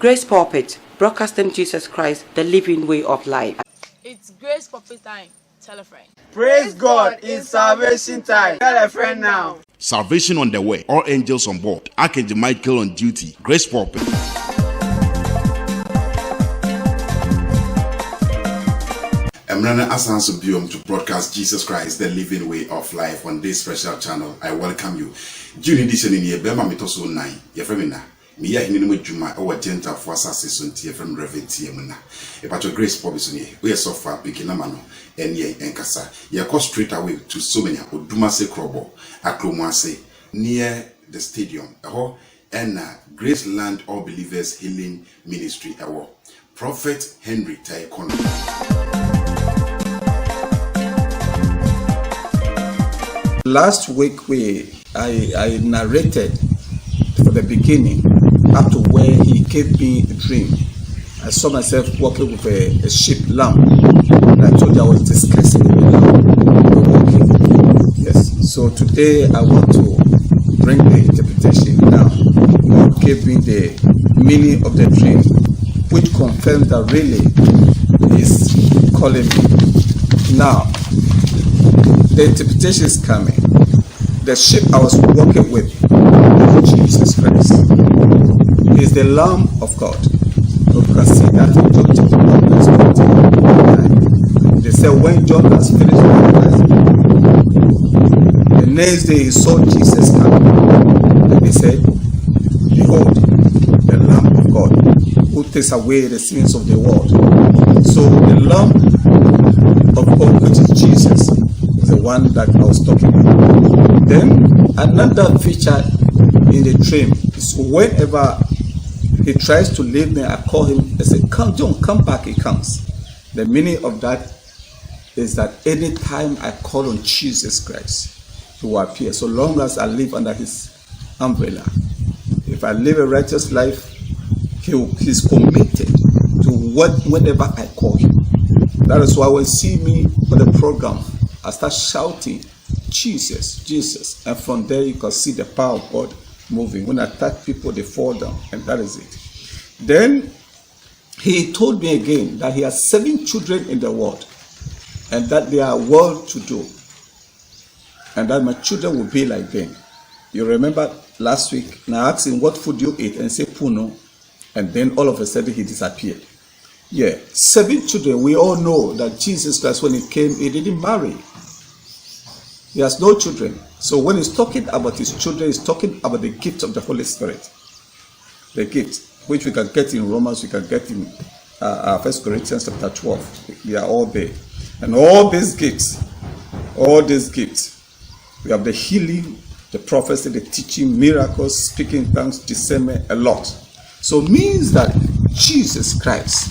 Grace Pulpit, broadcasting Jesus Christ, the living way of life. It's Grace Pulpit time. Tell a friend. Praise God, it's salvation time. Tell a friend now. Salvation on the way. All angels on board. Archangel Michael on duty. Grace Pulpit. Emrana Asanso Biom to broadcast Jesus Christ, the living way of life on this special channel. I welcome you. June edition in Yebema Mitoso 9. Yefremina. Miya hinini juma owa jenta for asase sonti from Reverend Tiemuna. A part of Grace Pulpit we are so far picking a mano and ye enkasa. Ye go straight away to Somenia Odumase Krobo, Akromase, near the stadium. And Grace Land All Believers Healing Ministry. Prophet Henry Taekwondo. Last week I narrated for the beginning up to where he gave me a dream. I saw myself walking with a sheep lamb. And I told you I was discussing with the lamb walking. Yes. So today I want to bring the interpretation down. God gave me the meaning of the dream, which confirms that really is calling me. Now, the interpretation is coming. The sheep I was walking with, Jesus Christ, is the Lamb of God. You can see that in John chapter 1, verse 49. They said when John has finished baptizing, the next day he saw Jesus coming. And he said, behold, the Lamb of God, who takes away the sins of the world. So the Lamb of God, which is Jesus, is the one that I was talking about. Then another feature in the dream is whenever he tries to leave me, I call him and say, come John, come back, he comes. The meaning of that is that anytime I call on Jesus Christ, he will appear, so long as I live under his umbrella. If I live a righteous life, he's committed to whenever I call him. That is why when you see me on the program, I start shouting, Jesus, Jesus. And from there you can see the power of God moving. When I touch people, they fall down. And that is it. Then he told me again that he has 7 children in the world. And that they are well to do. And that my children will be like them. You remember last week, and I asked him, what food do you eat? And he said, Puno. And then all of a sudden he disappeared. Yeah, 7 children. We all know that Jesus Christ, when he came, he didn't marry. He has no children. So when he's talking about his children, he's talking about the gift of the Holy Spirit. The gift, which we can get in Romans, we can get in 1 Corinthians chapter 12. They are all there. And all these gifts, we have the healing, the prophecy, the teaching, miracles, speaking tongues, discernment, a lot. So it means that Jesus Christ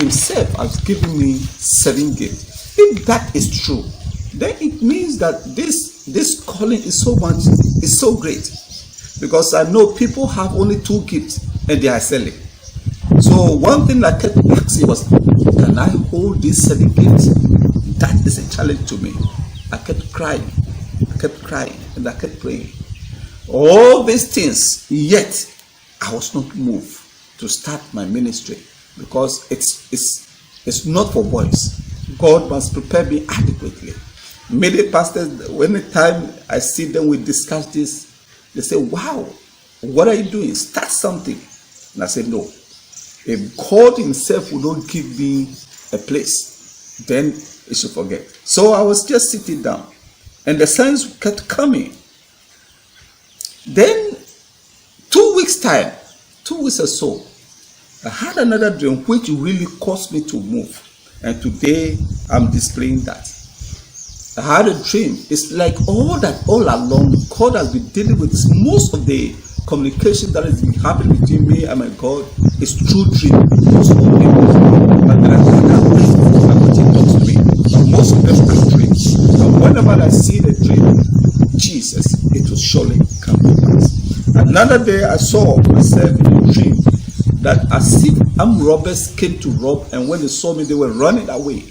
himself has given me 7 gifts. If that is true, then it means that this calling is so great. Because I know people have only 2 gifts and they are selling. So one thing I kept asking was, can I hold these 7 gifts? That is a challenge to me. I kept crying, and I kept praying. All these things, yet I was not moved to start my ministry because it's not for boys. God must prepare me adequately. Many pastors, when the time I see them, we discuss this, they say, wow, what are you doing? Start something. And I said, no. If God himself will not give me a place, then he should forget. So I was just sitting down, and the signs kept coming. Then, 2 weeks time, 2 weeks or so, I had another dream which really caused me to move. And today, I'm displaying that. I had a dream. It's like all along, God has been dealing with this. Most of the communication that has been happening between me and my God is through dream. Most of them, but there are other ways that he talks to me. But most of them are dreams. And whenever I see the dream, Jesus, it will surely come to pass. Another day, I saw myself in a dream that as if armed robbers came to rob, and when they saw me, they were running away.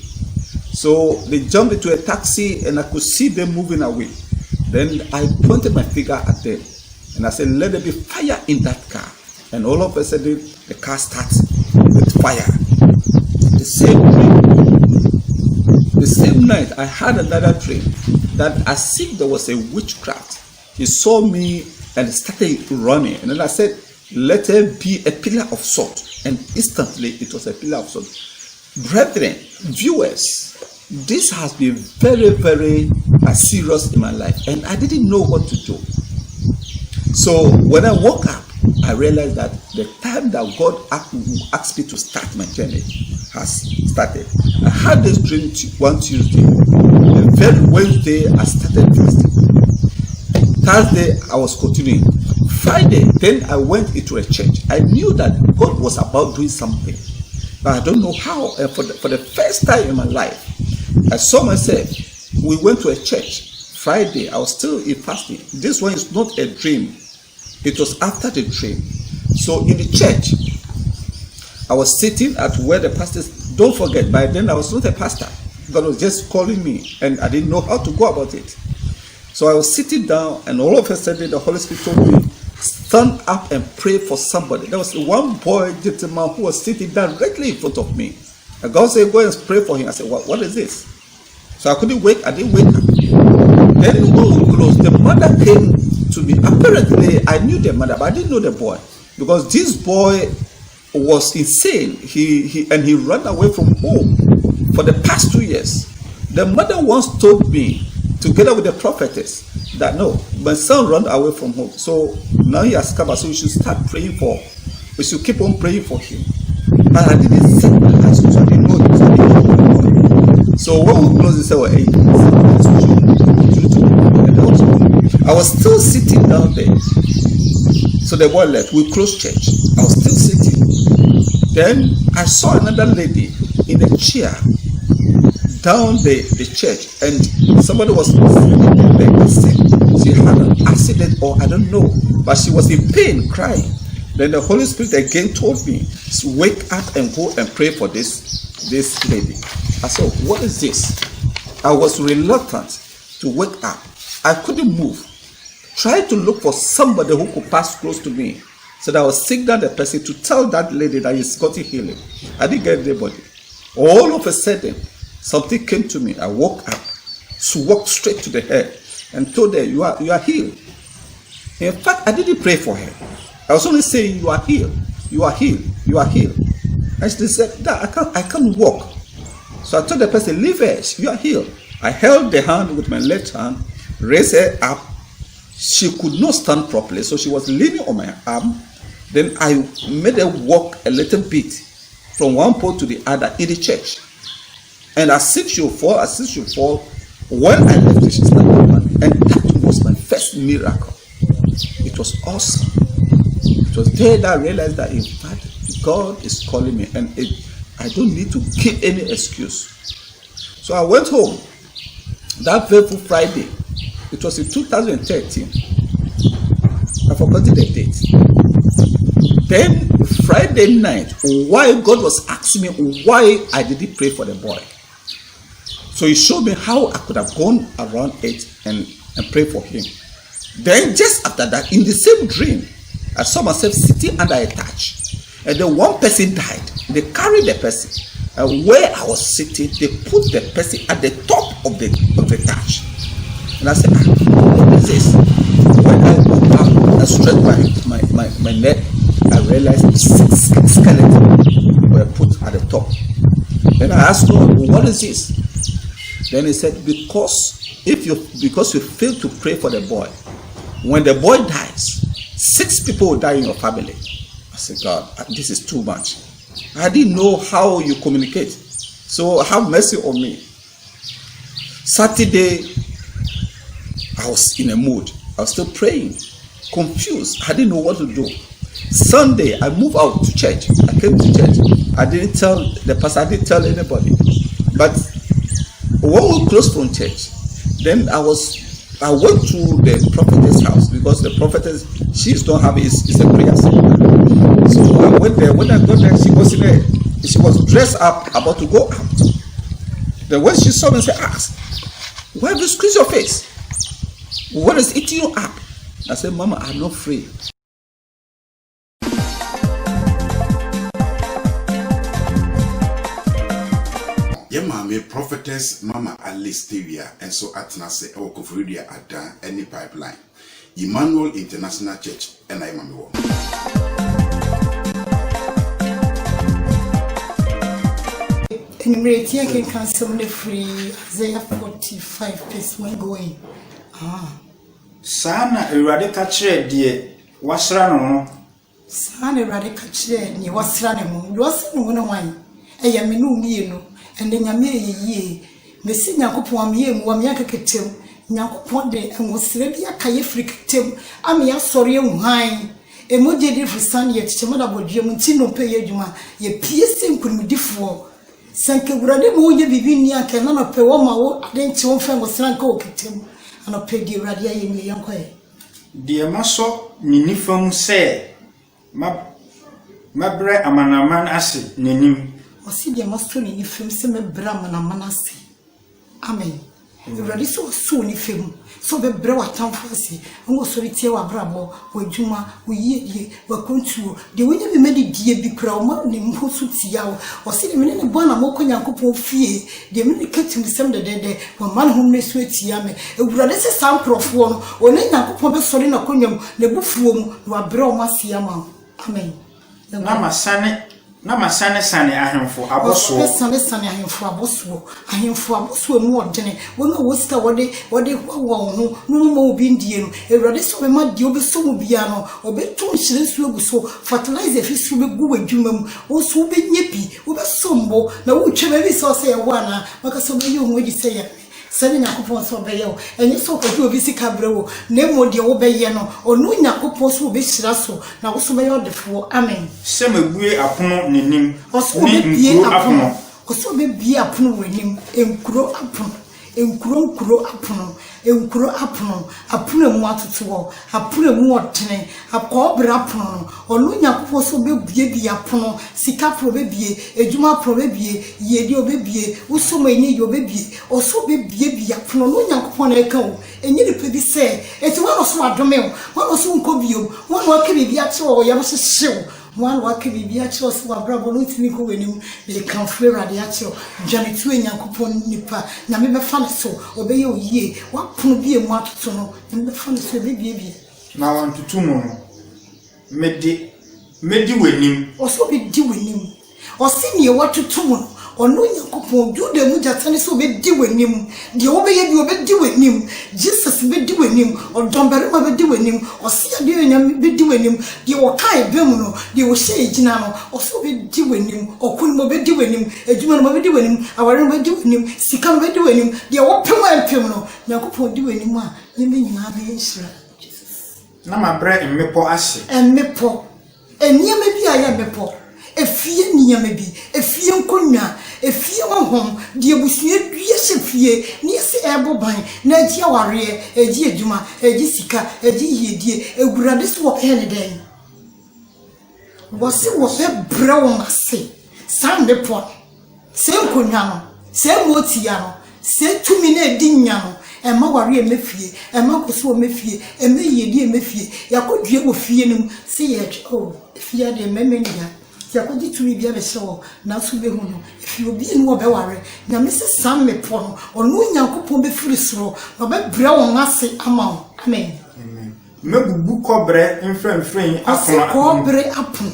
So they jumped into a taxi and I could see them moving away. Then I pointed my finger at them and I said, let there be fire in that car. and all of a sudden the car starts with fire. The same night I had another dream that as if there was a witchcraft. He saw me and started running, and then I said, let there be a pillar of salt, and instantly it was a pillar of salt. Brethren, viewers, this has been very, very serious in my life, and I didn't know what to do. So when I woke up, I realized that the time that God asked me to start my journey has started. I had this dream one Tuesday. The very Wednesday, I started fasting. Thursday, I was continuing. Friday, then I went into a church. I knew that God was about doing something, but I don't know how. And for the first time in my life, I saw myself. We went to a church. Friday, I was still in fasting. This one is not a dream. It was after the dream. So in the church, I was sitting at where the pastors, don't forget, by then I was not a pastor. God was just calling me, and I didn't know how to go about it. So I was sitting down, and all of a sudden the Holy Spirit told me, stand up and pray for somebody. There was one boy, gentleman, who was sitting directly in front of me. And God said, go and pray for him. I said, what is this? So I couldn't wait. I didn't wake up. Then when we closed, the mother came to me. Apparently, I knew the mother, but I didn't know the boy, because this boy was insane. He ran away from home for the past 2 years. The mother once told me, together with the prophetess, that no, my son ran away from home. So now he has come, so we should start praying for. We should keep on praying for him. But I didn't set my eyes, so I didn't know this. So when we closed, he said, well, hey, I was still sitting down there. So the boy left. We closed church. I was still sitting. Then I saw another lady in a chair down the church, and somebody was sick. She had an accident, or I don't know, but she was in pain, crying. Then the Holy Spirit again told me, wake up and go and pray for this lady. I said, what is this? I was reluctant to wake up. I couldn't move. Tried to look for somebody who could pass close to me, so that I was signal the person to tell that lady that he's got healing. I didn't get anybody. All of a sudden, something came to me. I woke up, walked straight to the head, and told her, you are healed. In fact, I didn't pray for her. I was only saying, you are healed, you are healed, you are healed. And she said, I can't walk. So I told the person, leave her, you are healed. I held the hand with my left hand, raised her up. She could not stand properly, so she was leaning on my arm. Then I made her walk a little bit from one pole to the other in the church. And as if she would fall, when I left her, she started running. And that was my first miracle. It was awesome. It was there that I realized that, in fact, God is calling me, and I don't need to give any excuse. So I went home that very Friday. It was in 2013. I forgot the date. Then Friday night, why God was asking me why I didn't pray for the boy. So he showed me how I could have gone around it and pray for him. Then just after that, in the same dream, I saw myself sitting under a thatch. And then one person died. They carried the person. And where I was sitting, they put the person at the top of the thatch. And I said, what is this? When I woke up and stretched my neck, I realized 6 skeletons were put at the top. Then I asked God, what is this? Then he said, because you failed to pray for the boy, when the boy dies, 6 people will die in your family. I said, God, this is too much. I didn't know how you communicate. So have mercy on me. Saturday, I was in a mood. I was still praying, confused. I didn't know what to do. Sunday, I moved out to church. I came to church. I didn't tell the pastor, I didn't tell anybody. But when we closed from church, then I went to the prophetess' house, because the prophetess, she don't have it's a prayer center. So I went there. When I got there, she was dressed up, about to go out. Then when she saw me, she asked, why have you squeezed your face? What is eating you up? I said, Mama, I'm not free. Mama prophetess Mama Alice Tevia and so Atnase or Kofridia Ada any pipeline. Emmanuel International Church and I Mami. In Ratia can cancel the free Isaiah 45 verse 1 going. Sana eradika chere die wasra no. Sana eradika chere ni wasra ne mo. Wasi no na wan. Eya me no mie no. Ende nyame yeye. Mesi Nyankopon amie mu amia keketem. Nyankopon de enwosre bi akaye free keketem. Amia sori enwan. Emoje di frisan ye tichema da bodwe mu nti no peye adwuma. Ye piese nkunimdifo. Sanke gurade mo ye bibi ni aka na no pe wo ma wo adenche wo fa ngosra nka oketem. Ano pe di urade aye ni yankoe. Die maso minifam se mabre amanaman ase nenim. Osi die maso ni fem se mebra amanaman ase. Amen. Urade so ni fem. So be bre watamfo ase. Ngo so ritie wa brabo, wadwuma, woyie, wakontuo. De wonya be medi die bi kura o ne mhosu tia wo. Osi de mene ne bona moko Nyankopon fie. De mene katim sem de wa man hom ne so tia me. Urade se sankrofo no, one Nyankopon be sori na konwam, ne bufuo mu, wa bre o masia ma. Amen. Na masane sane ahemfo aboso. Sane ahemfo aboso. Ahemfo aboso mu odene. Wona wosika wode wo ho no mo obi ndie no. Ewrade so be ma die obi so mu bia no. Obeto nhire su eguso. Fertilizer fi su be gu wadwuma mu. Wo so be nyepi, wo be sombo na wo twema bi so se ye wo ana. Maka so be ye ho edi se ye. Sani Nyankopon so be ye wo. Enye so ko obi sika brewo. Na mo de wo be ye no. Onu Nyankopon so be hira so. Na wo so be ye odefo. Amen. Se mebue apono nenim. Oso be bie apono. Oso be bie apono wenim. Enkuro apono. Enkuro apono. Enkuro apono. Apono mu atoto wo. Apono mu otene. Akobra apono. Onu Nyankopon so be bie apono. Sika pro be bie. Ejuma pro be bie. Yedi obe bie. Uso enye yo be bie. Oso be bie apono. Nu Nyankopon na eka wo. Enye ne pebi se. Eti wo so adome wo. Wo so nko biom. Wo no aka bibia che wo ya bo hyew. One wake bibia che wo so abrabo no timi ko wenim. Me kan fwe rade a che wo. Dwane tu Nyankopon nipa. Na me be fa ne so. Obeye oyie. Wa pono bie mu atoto no. Me be fa ne so be bie. Na wan tutu mo no. Medi wenim. Oso be di wenim. Osi ne watoto mo. Onu Nyankopon du de mu jatane so be di wenim. De obeye bi obedi wenim. Jesus be di wenim. Odombere ma be di wenim. Osi ade nyam be di wenim. De wo kai bem no, de wo hye ejina no, oso be di wenim. Okun mo be di wenim. Ejuma mo be di wenim. Aware mo be di wenim. Sika mo be di wenim. De wo pem no, Nyankopon di wenim a yeme nyina be nhira. Jesus. Na mabre mmepo ase. Mmepo. Eniame bi aye mmepo. Efie niyame bi, efie nkonwa, efie honhom, die busue due hyefie, ni ese eboban, na agi aware, agi adwuma, agi sika, agi yedie, egurade so wo hele den. Wose wo fe brewo mase, sande po. Se nkonwa no, se motia no, se tumi na edi nya no, ema ware emefie, ema koso emefie, ema yedie emefie, yakodue wo fie nim, se ye oh, fie de memenia. Yakodi tumi bia be so na so be hu no if you be no be ware na me se sam me po no onu Nyankopon be firi soro no be bre won ase ama. Amen. Mebubu kobre mfremfren apono. Kobre apono.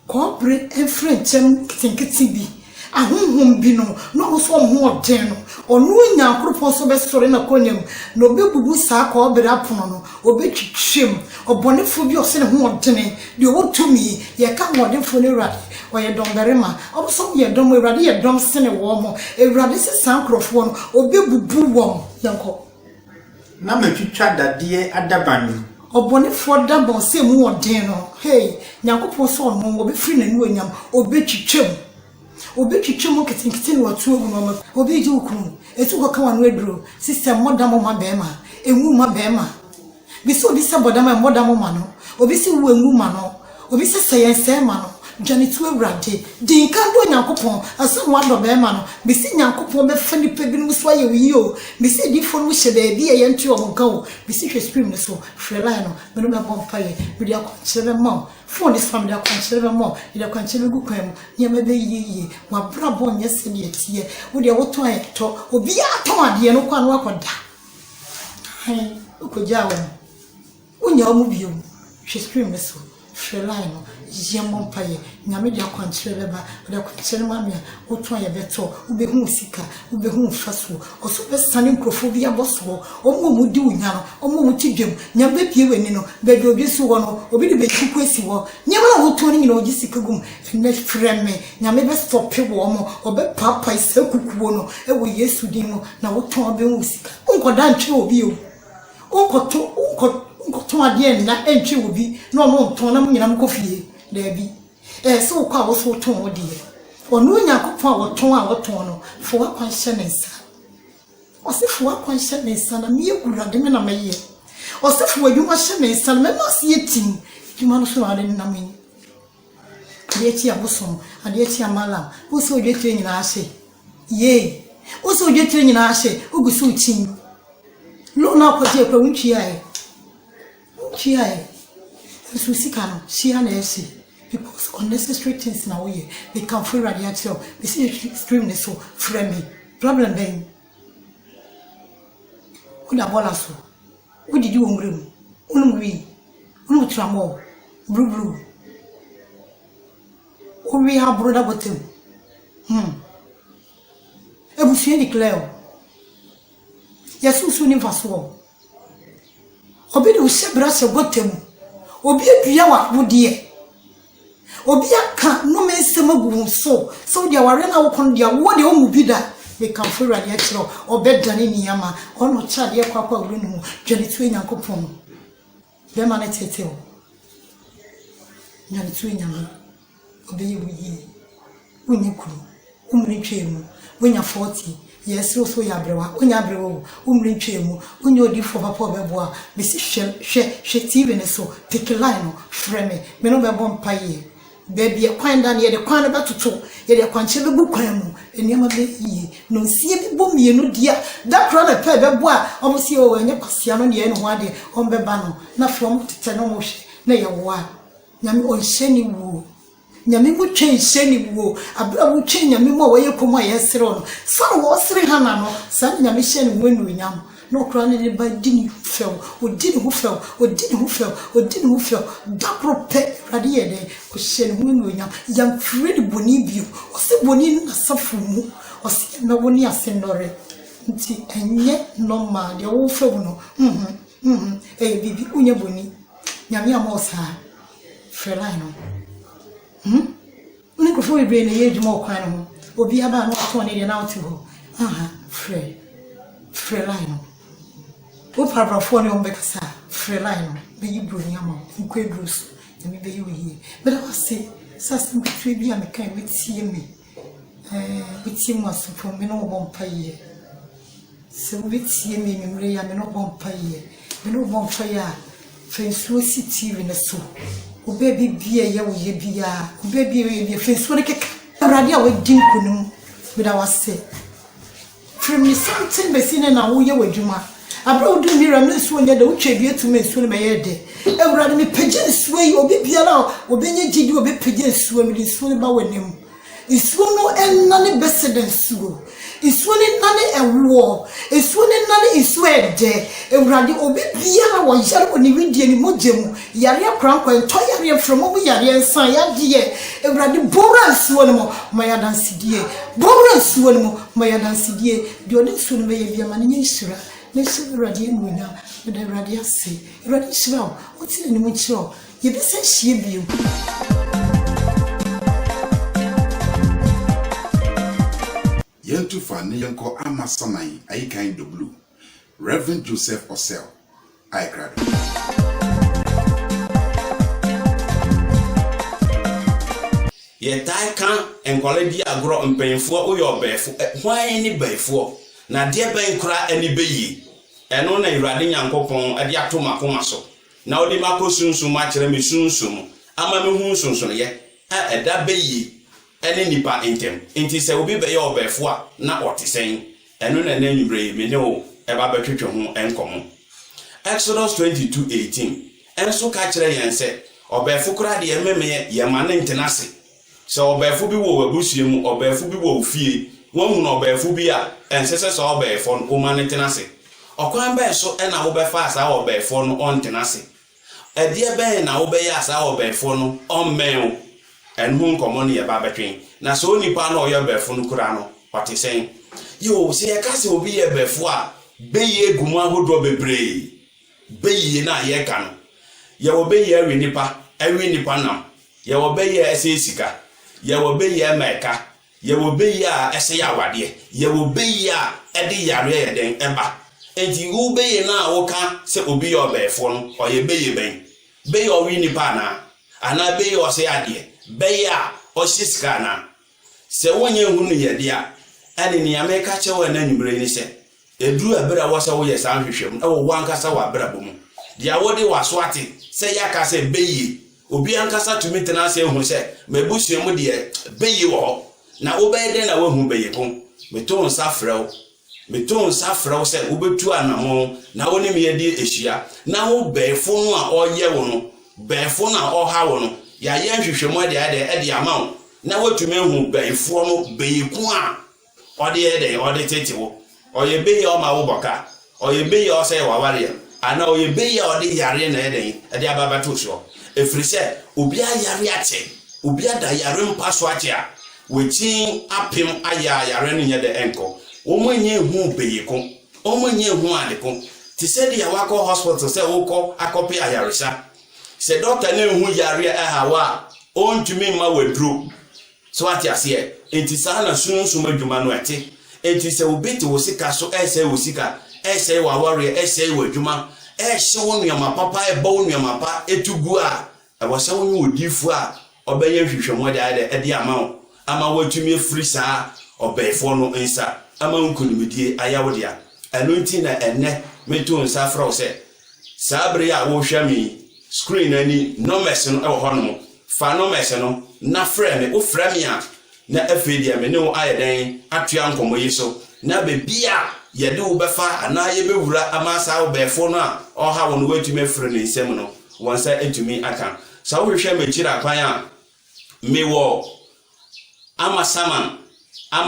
Kobre enfren chem tinkiti bi. Ahonhom bi no no so ho oden no onu Nyankopon so be soro na konyam no be bubu sa kobre apono no obetwitwem obonefo bi ose ne ho odene de wotumi ye ka modefo ne rade oye domberema obo ye dom rade ye dom sene wo mo ewrade se sankrofo no obebubu wo yanko na metwitwa dade adabani obonefo dabon se mu odene no hey Nyankopon so no obefiri nanu anyam obetwitwem mo ketinkiti no watu ogu no obeji ukunu etu ko kan wanu eduro system modamo ma bema enwu ma bema biso obi se bodama modamo ma no obi se wu enwu ma no obi se seyense ma no Janitu Ewurade di nka do Nyankopon asem wado be ma no me si Nyankopon be fa nipa bi no so aye wi o me si di fo no hye be bi ye ntu o nka o me si hwe stream no so hwe line no me no me bom paye me dia kwachire be ma phone this family kwachire be ma dia kwachire gu kwan mu nyama be yiye wa brabo nyese de tie wo dia wo ton to obi aton ade no kwa no akoda hai ukoja wo unya omu biom hwe stream no so hwe line no yemon paye nyame dia kwantire beba de kwantire mamia oton ye beto ubehu sika ubehu faso oso be sane nkrofobia boso omu di unya no omu tidwem nyame pie weni no be de obi su wo no obi de be chiku esi wo nyame na oton ni na ogi sika gum ne freme nyame be stop wo mo obe papa ise kukuwo no e wo Yesu din no na oton be hu sika onkoda ntwe obi o onkoto ade na entwe obi no no ton na nyina mkofie Debi. So kwa wo so ton odi. Onu Nyankopon a woton no, fo akwanhye ne nsa. Ose fo akwanhye ne nsa na me ewurade me na meye. Ose fo adwuma hye ne nsa na me ma se yetim. Dwuma no so ade na me. Ade ti abosom, ade ti amala. Wo so odwetire nyina ahye. Ye. Wo so odwetire nyina ahye, ogusu utim. Lo na kwaje kwa wuntwi aye. Wuntwi aye. So sikano, she and esi. Because unnecessary things now we become free radiation. We see extremely so friendly. Problem being. Una bola so. What did you umrim? Unumri. Tramo. Blue. We have brother bottom. Ebusie declare. Yasu suni vaso. Obi do shebra se bottom. Obi adua wa wodie obi aka no me nsem agu so dia ware na wokon dia wo de omu bi da be kan fo rade a kiro obedane niyama ono chade kwakwa wuru nu dwanitu Nyankopon be ma na tete o dwanitu nyame obi yi unyekuru umri twemu wonya 40 yes so ya brewa onya brewo umri twemu onya odi fo papa obeboa be si hwe TV ne so pick line no frame me no be bom paye baby kwan da ne de kwan ba toto ye de kwanche be gu kwan mu eniama be yi no sie bi bom ye no dia da kra na pe beboa omo si o enye kwasia no ne ho ade on be ba no na from tete no mo hwe na ye wo a nyame on hyeni wo nyame mu twen hyeni wo abra mu twen nyame mu wo ye komo ayesere no so wo sere hana no sa nyame hyeni wo nu nyam no kra ne ba dini fel odini hu fel da prope radie de o hyeni wo nu nyam yam free boni bio o se boni na safu mu o se na woni asendore nti enye normal de wo fel no bibi unye boni nyame amosa frela no Niko fo ibe ne yedwuma okwan no obi aba no ato ne de na otu ho free line o paragraph ne on bekasa free line be yibro ni ama nko edrus me be yi but I say sasem bitwe bi am kan wetie me wetie mu asofo me no bom paye se wetie me mimre ya me no bom paye a fensuo si TV ne so o baby bia ye wo ye bia o baby ye bia fensuo ne keka awrade a wadi nkunum me da wase from me something be sine na wo ye wadwuma abra wo du mira me nsuo nya da wo twa bia tu me nsuo ne be ye de awrade me pagye nsuo yi obi bia na obenye gidi obi pagye nsuo me nsuo ne ba wanem nsuo no enna ne beseden nsuo nsuo ne nane ewo nsuo ne nane nsuo ede awrade obi bia na wo yare oni widie ni mogemu yare akranko ento yare from obi yare nsan ya de awrade bora nsuo ne mo maya dansidie bora nsuo ne mo maya dansidie de oni nsuo ne be ye bia ma ne nyisura ne se awrade emunya de awrade ase awrade shira o ti ne mu chiro ye be se hie bio Yentu Fane Yanko Amasamai, Aikai do Blue, Reverend Joseph Osel, Aikrado. Ye tai kan enkwale di agro mpenfo uyo befo hwan ni befo na de ben kura ani beyi eno na Awurade Nyankopon ade atoma koma so na odi makosunsun ma kire me sunsun ama me hu sunsun ye ɛda bɛyi ɛne nipa ntem nti sɛ obi bɛyɛ ɔbɛfo a na ɔte sɛn ɛno na n'anwumre me ne o ɛba bɛtwetwe ho ɛnkɔmo Exodus 22:18 ɛnso ka kyerɛ yɛn sɛ ɔbɛfo kora de yɛmɛmɛ yɛma ne ntenase sɛ ɔbɛfo bi wɔ abusua mu ɔbɛfo bi wɔ ofie wɔn hu ɔbɛfo bi a ɛnsɛsɛ sɛ ɔbɛfo no ɔma ne ntenase ɔkwan bɛn so ɛna wobɛfa asa ɔbɛfo no ɔntenase ɛdeɛ bɛn na wobɛyɛ asa ɔbɛfo no ɔmmɛn ɛnho nkɔmɔ no yɛba bɛtwen na sɛ onipa no ɔyɛ ɔbɛfo no kora no ɔte sɛn yo sɛ yɛka sɛ obi yɛ bɛfo a bɛyie gumu ahodoɔ bebree bɛyie na yɛka no yɛwɔ bɛyie awi nipa nam yɛwɔ bɛyie ɛsɛ sika yɛwɔ bɛyie ɛmɛka yɛwɔ bɛyie a ɛsɛ yɛ awadeɛ yɛwɔ bɛyie a ɛde yare yɛ den ɛba enti wo bɛyie na woka sɛ obi yɛ ɔbɛfo no ɔyɛ bɛyie bɛn bɛyie ɔwi nipa ana bɛyie ɔsɛ adeɛ bɛyie a ɔhyɛ sika na sɛ wonye hu no yɛde a ɛne ne ameka kyɛ wɔ na nwumre ni sɛ eduru abira wɔ sɛ woyɛ saa hwehwɛm ɛwɔ wankasa wɔ abira bomu dia wode waso ate sɛ yaka sɛ bɛyie obi ankasa tumi tena sɛ hu sɛ mabusua mu de bɛyie wɔ na wobɛyɛ den na wahu bɛyie ko meto nsa frɛw sɛ wobetu anamo na woni me yɛde ehyia na wo bɛɛfo no a ɔyɛ wo no bɛɛfo na ɔha wo no ya yɛ hwehwɛm ɛde ama wo na watumi hu bɛɛfo no bɛyie ko a ɔde yɛ ɔde tete wo ɔyɛ bɛyie ɔma wo bɔka ɔyɛ bɛyie ɔsɛ waware ana ɔyɛ bɛyie ɔde yare na ɛde ababato so efiri sɛ obi ayare ate obi ada yare mpa so ate a wekyin apem aya yare no nyɛ de enko omonye hu bɛyie ko omonye hu ade ko ti sɛ de yakɔ hospital sɛ wokɔ akɔpe ayaresa sɛ doctor na hu yare ahawa ontumi ma waduro so ate aseɛ enti saa na sunsun adwuma no ɛte enti sɛ obi te wo sika so ɛsɛ wo sika ɛsɛ waware ɛsɛ wadwuma ɛhyɛ wo nnuama papa ɛbɔ wo nnuama pa etugu a ɛwɔ sɛ wo nye odifu a ɔbɛyɛ hwehwɛmo ɛde ama wo ama watumi afiri saa ɔbɛɛfo no nsa ama nkonimdie ayawodia ɛno nti na ɛnɛ meto nsa frɛ wo sɛ saa bere a wo hwɛ me screen ani numbers no ɛwɔ hɔ no fa numbers no na frɛ me wo frɛ me a na afei dia me ne wo ayɛ den atoa nkɔmɔ yi so na bebi a yɛde wo bɛfa ana yɛbɛwura ama saa wo bɛɛfo no a ɔha wo no watumi afiri ne nsɛm no wɔn sɛ atumi aka saa wo hwɛ me kyira kwan a me wɔ ama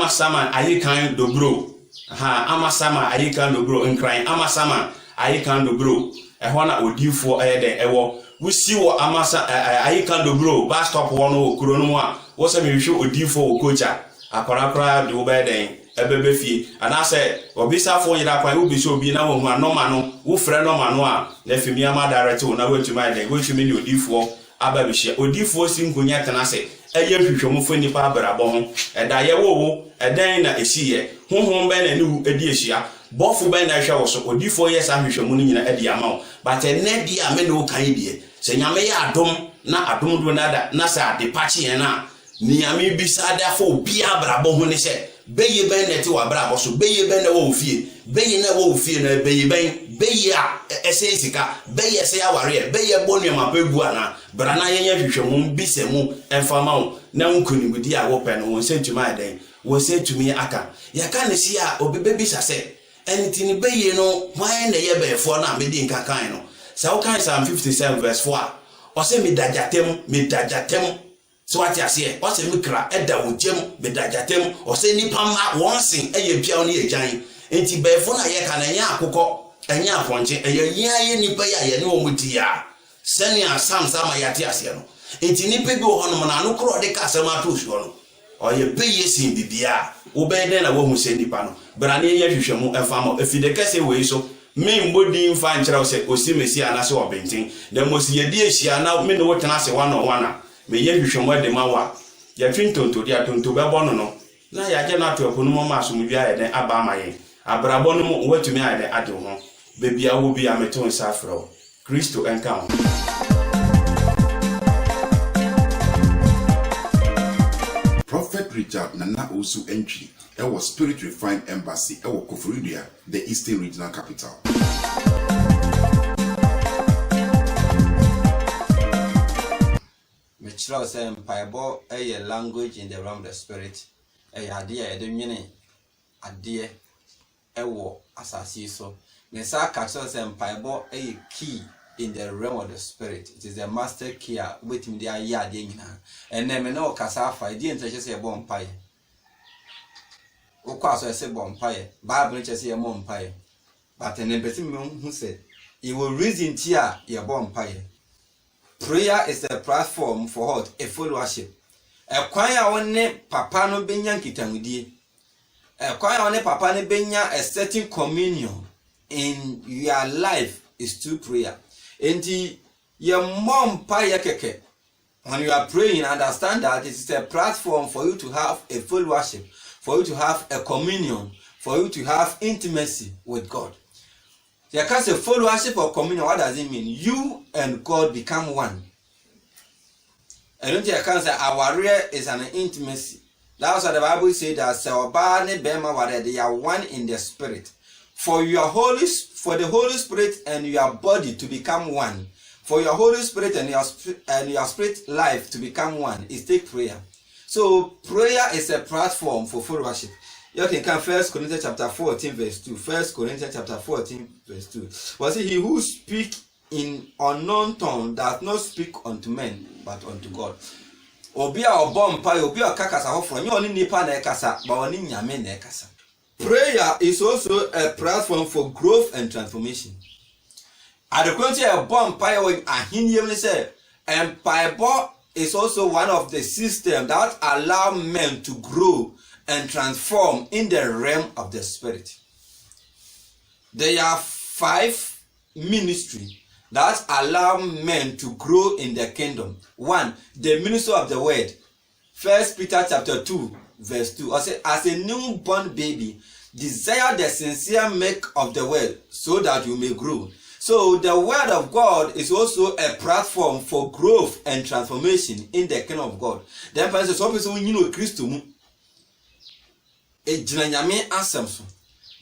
saman ayikan dobro amasama ayikan dobro nkran amasama ayikan dobro ɛhɔ na odifo ɛyɛ dɛ ɛwɔ wusi wɔ amasa ayikan dobro bus stop wɔ no kuro no mu a wo sɛ me hwehwɛ odifo wɔ kocha akorakora de wo bɛyɛ dɛn ɛbɛbɛ fie anasɛ obisafo nyira kwan wo bi so obi na wo hu anoma no wo frɛ noma no a na fimi ama direct wo na watumi ayɛ dɛn watumi ne odifo aba bihye odifo si nkonya tena sɛ ɛyɛ hwehwɛmufo nipa abrabɔ ho ɛda yɛ wo ɛdan na ehiyɛ honhom bɛn na ne edi ehia bɔfo bɛn na hwɛ wo so odifo yɛ sa hwehwɛmu no nyina ɛde ama wo but ɛnɛ di a me ne wo kan die sɛ nyame yɛ adom na adom do na sɛ ade pachi yɛn na nyame bi sa da fo obi abrabɔ ho ne sɛ bɛyɛ bɛn na ti wa abrabɔ so bɛyɛ bɛn na wo fie bɛyɛ na wo fie na bɛyɛ bɛyɛ a ɛsɛ sika bɛyɛ sɛ aware bɛyɛ bɔ nneɛma pɛgu ana brana yɛnyɛ hwehwɛmu bi sɛ mu ɛmfama wo na nkonimdi a wo pɛ no wo sɛ tuma ɛdɛn wo sɛ tumi aka yɛka ne si a obebe sa sɛ ɛnti ne bɛyɛ no hwan na yɛ bɛɛfo na medi nkakan no sɛ wo kan Psalm 57 verse 4 a ɔsɛ medagyatem so what you say ɔsɛ mikra ɛda wo gyem medagyatem ɔsɛ nipa ma wɔn sen ɛyɛ piaw ne yɛ gyan enti bɛɛfo na yɛ ka na nyɛ akokɔ ɛnyɛ aponche ɛyɛ yɛ nipa yɛ yɛ ne wɔn ti ya sɛnea Sam ma yɛate aseɛ no enti nipa bi wɔ hɔ no na no korɔ de ka asɛm ato suo no ɔyɛ bɛyɛ sin bibia wo bɛyɛ den na wo hu sɛ nipa no bra ne yɛ hwehwɛmu ɛfama efide kɛse wei so me mbodi mfa nkyerɛw sɛ osi mesi anase ɔbɛnten na mosi yɛ die hyia na me ne wo tena se wana wana me yɛ hwehwɛmu de ma wa yɛ twintonto dia tonto bɛbɔ no na yɛ agye na to ɛpono mu ma asomdua yɛ den aba ma yɛ abrabɔ no mu watumi ayɛ den ade ho bebia wo bia meto nsa frɛw Kristo enka ho Prophet Richard Nana Osu entry ewo Spirit Refined Embassy ewo Koforidua, the Eastern Regional Capital. Me kyerɛw sɛ mpaebɔ ɛyɛ language in the realm of the spirit. Ɛyɛ adeɛ a yɛde nwene adeɛ ɛwɔ asase yi so. Ne saa ka kyerɛw sɛ mpaebɔ ɛyɛ key in the realm of the spirit. It is the master key a wobɛtumi de ayɛ adeɛ nyinaa. Ɛnɛ me ne ɔkasa afa ɛdeɛ nkyerɛ sɛ yɛbɔ mpaeɛ. Wokɔ aso ɛsɛ bɔ mpaeɛ. Bible kyerɛ sɛ yɛmmɔ mpaeɛ. But ɛnɛ mpɛsɛ me hu sɛ ɛwɔ reason ti a yɛbɔ mpaeɛ. Prayer is a platform for what? A followership. Ɛkwan a wone papa no benya nkitahudie. Ɛkwan a wone papa no benya a certain communion in your life is through prayer. Enti ye mom mpaeɛ keke. When you are praying, understand that it is a platform for you to have a followership, for you to have a communion, for you to have intimacy with God. There can say followership or communion. What does it mean? You and God become one. And don't you can say our prayer is an intimacy. That's what the Bible says that they are one in the spirit. For the Holy Spirit and your body to become one, for your Holy Spirit and your spirit life to become one, is take prayer. So prayer is a platform for followership. You can come 1 Corinthians chapter 14 verse 2. 1 Corinthians chapter 14 verse 2. Was it he who speak in unknown tongue does not speak unto men but unto God. Obi a obom pa obi a kakasa hofro nye oni nipa na ekasa ba oni nyame na ekasa. Prayer is also a platform for growth and transformation. Adekwenti e bom pa we ahinie we say empire is also one of the systems that allow men to grow and transform in the realm of the spirit. There are 5 ministries that allow men to grow in the kingdom. 1, the ministry of the word. 1 Peter chapter 2 verse 2. I say, as a newborn baby, desire the sincere milk of the word so that you may grow. So the word of God is also a platform for growth and transformation in the kingdom of God. Then some people you know Christ.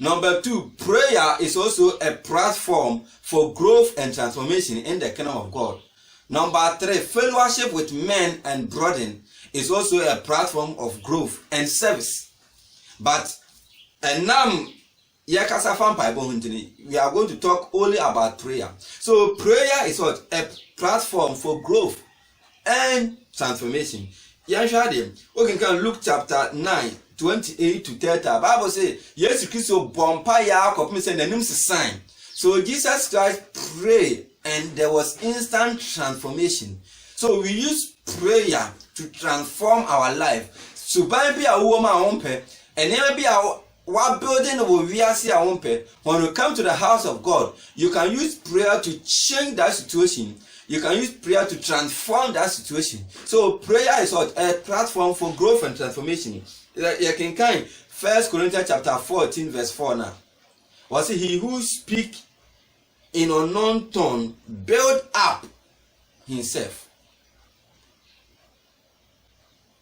Number 2, prayer is also a platform for growth and transformation in the kingdom of God. Number 3, fellowship with men and brethren is also a platform of growth and service. But now we are going to talk only about prayer. So prayer is what? A platform for growth and transformation. We can look chapter 9 28 to 30. Bible says, yes, Christo bompa ya kopmise na nim sign. So Jesus Christ prayed and there was instant transformation. So we use prayer to transform our life. So be a woman ompe and never be a what building will we see a ompe. When you come to the house of God, you can use prayer to change that situation. You can use prayer to transform that situation. So prayer is what? A platform for growth and transformation. You can kind 1 Corinthians chapter 14 verse 4 now. Was it he who speak in unknown tongue build up himself.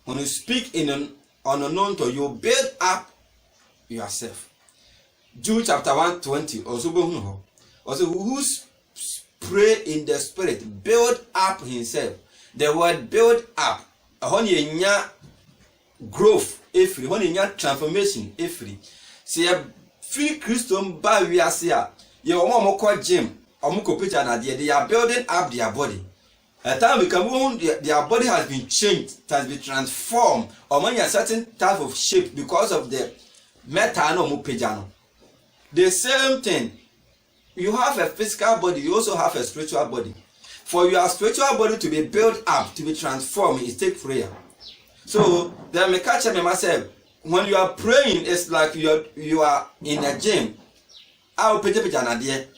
When you speak in an unknown tongue, you build up yourself. Jude chapter 1:20 also who pray in the spirit build up himself. The word build up growth every when in your transformation every see a free Christian by we are here you want gym or picture na they are building up their body. At time we come on their body has been changed, it has been transformed or when a certain type of shape because of the metal no pejano. The same thing, you have a physical body, you also have a spiritual body. For your spiritual body to be built up, to be transformed, it takes prayer. So then me catch myself when you are praying, it's like you are in a gym. I will pay na dear.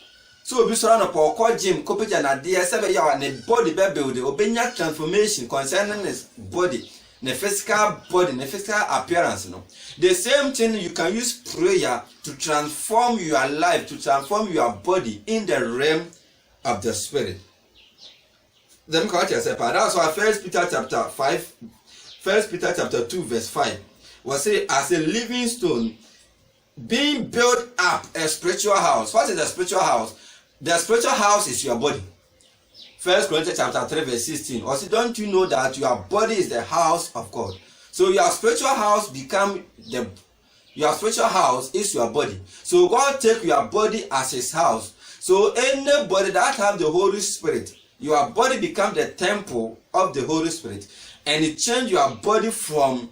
So be surrounded for gym, copy na dear 7 years and the body build obenya transformation concerning this body, the physical body, the physical appearance. No, the same thing you can use prayer to transform your life, to transform your body in the realm of the spirit. Then catch yourself. That's why 1 Peter chapter 2 verse 5 was say as a living stone being built up a spiritual house. What is the spiritual house? The spiritual house is your body. 1 Corinthians chapter 3 verse 16. Also, don't you know that your body is the house of God? So your spiritual house your spiritual house is your body. So God take your body as his house. So anybody that have the Holy Spirit, your body become the temple of the Holy Spirit, and it change your body from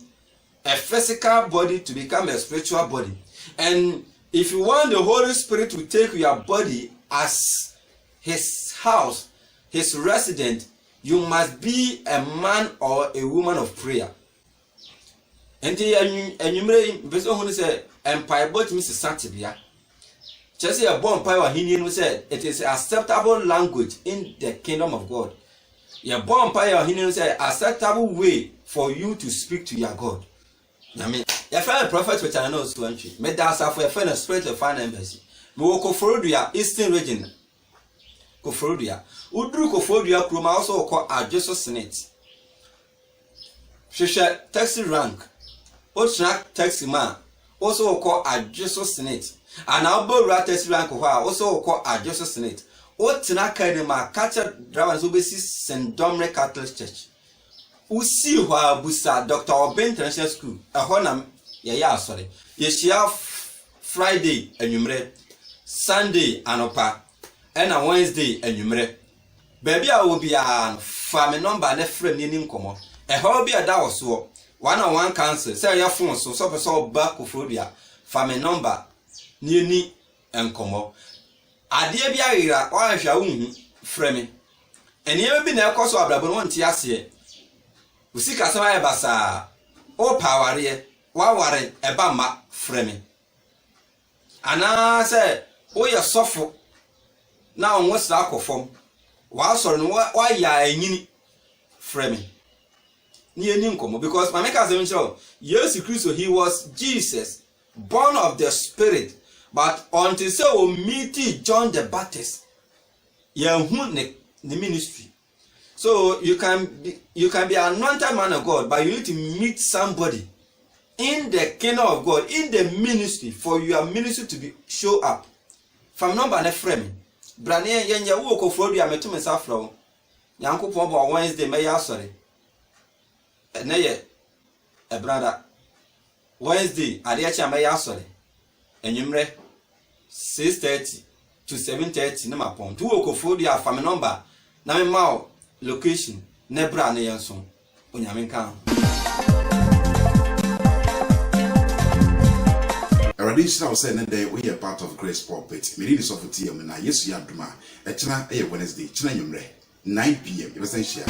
a physical body to become a spiritual body. And if you want the Holy Spirit to take your body as his house, his resident, you must be a man or a woman of prayer. And the person who said, Empire bought Mrs. Santibia. Just a born power, he said, it is acceptable language in the kingdom of God. Your born power, he said, acceptable way for you to speak to your God. I mean, your fellow prophet, which I know is 20, made that for a fellow spirit of fine embassy. We will go for the Eastern region. Kofodia. Udru Kofodia Kruma also called Adjusted Senate. Shisha taxi rank. Oshnak taxi man also called Adjusted Senate. And Albo taxi rank also called Adjusted Senate. Otinaka de ma catcher drivers obesi St. Dominic Catholic Church. Usi wa busa Dr. Oben International School. A honam ya sorry. Yeshia Friday enumere. Sunday anopa. And on Wednesday enumere. Baby I will be a family number ne friend ni nkomo. A hobby a da so. One council. Say your phone so back of family number ni nkomo. Adeɛ bi ayira o ahwa wo frɛ me ene bi na ekoso abrabo no nti ase usika sɛ ayɛ basa o paware waware eba ma frɛ me ana sɛ o yɛ sɔfo na onwo sra akɔfom wa sɔre no wa ya anyini frɛ me ni eni nkomo because my make as mention Jesus Christ, he was Jesus born of the Spirit. But until so we meet John the Baptist, the ministry. So you can be an anointed man of God, but you need to meet somebody in the kingdom of God, in the ministry, for your ministry to be show up. From number ne frame. Brania yenya wo ko frodu ametu mesafro. Yankopon bo Wednesday me ya sorry. Na ye e brother Wednesday ade a cha me ya sorry. Enyumre 6:30 to 7:30 na mapon tu okofo dia family number na me ma location na bra na yenso onyame kan already now say na day we are part of Grace Pulpit me need of TM na Yesu ya duma e china e Wednesday china nyumre 9 p.m. you listen share